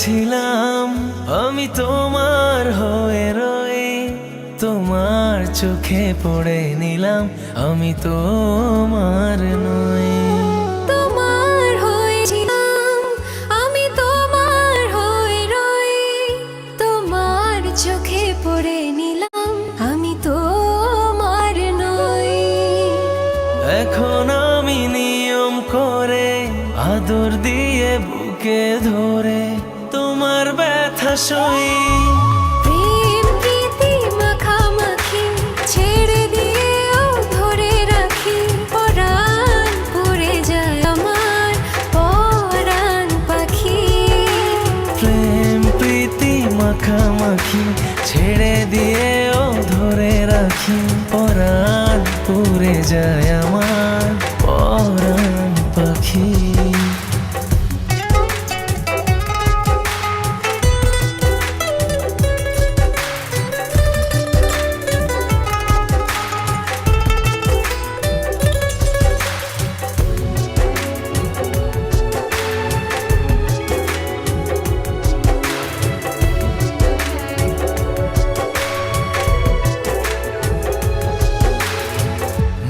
হয়েছিলাম আমি তোমার হয়ে রয়ে, তোমার চোখে পড়ে নিলাম আমি তোমার নই। তোমার হয়েছিলাম আমি তোমার হয়ে রয়ে, তোমার চোখে পড়ে নিলাম আমি তোমার নই। এখন আমি নিয়ম করে আদর দিয়ে বুকে ধরে তোমার ব্যথা সই। প্রেম প্রীতি মাখামাখি ছেড়ে দিয়েও ধরে রাখি, পরাণ পড়ে যায় আমার পরাণ পাখি। প্রেম প্রীতি মাখামাখি ছেড়ে দিয়েও ধরে রাখি, পরাণ পুড়ে যায় আমার পরাণ পাখি।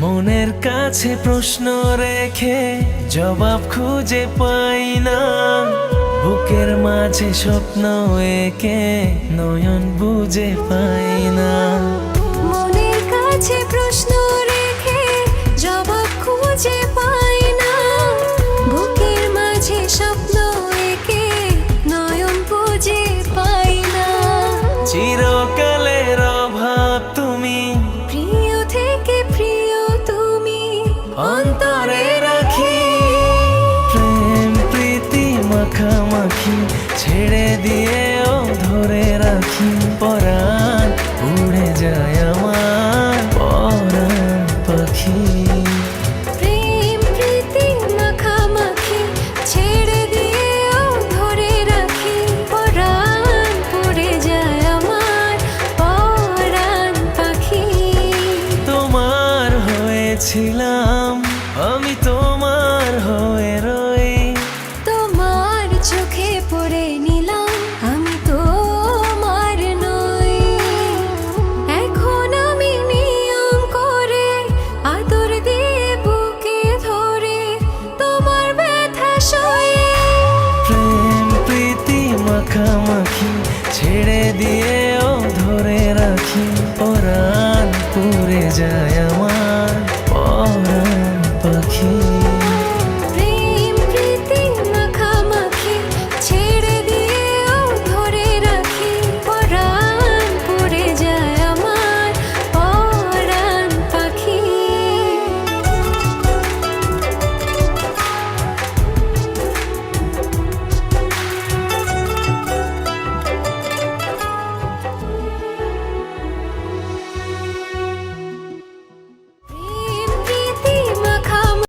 মনের কাছে প্রশ্ন রেখে জবাব খুঁজে পাই না, বুকের মাঝে স্বপ্ন এঁকে নয়ন বুঝে পাই না। মনের কাছে প্রশ্ন রেখে জবাব খুঁজে পাই না, বুকের মাঝে স্বপ্ন এঁকে নয়ন বুঝে পাই না। চিরকালের অভাব তুমি, প্রিয় থেকে প্রিয় তুমি অন্তরে রাখি। প্রেম প্রীতি মাখামাখি ছেড়ে দিয়েও ধরে রাখি, পরাণ উড়ে যায় আমার পরাণ পাখি। প্রেম প্রীতি মাখামাখি ছেড়ে দিয়েও ধরে রাখি, পরাণ পড়ে যায় আমার পরাণ পাখি। তোমার হয়েছিলাম আমি তোমার হয়ে রই, তোমার চোখে পড়ে নিলাম আমি তোমার নই। এখন আমি নিয়ম করে আদর দিয়ে বুকে ধরে তোমার ব্যথা সয়ে। প্রেম প্রীতি মাখামাখি ছেড়ে দিয়েও ধরে রাখি, পরাণ পুড়ে যায়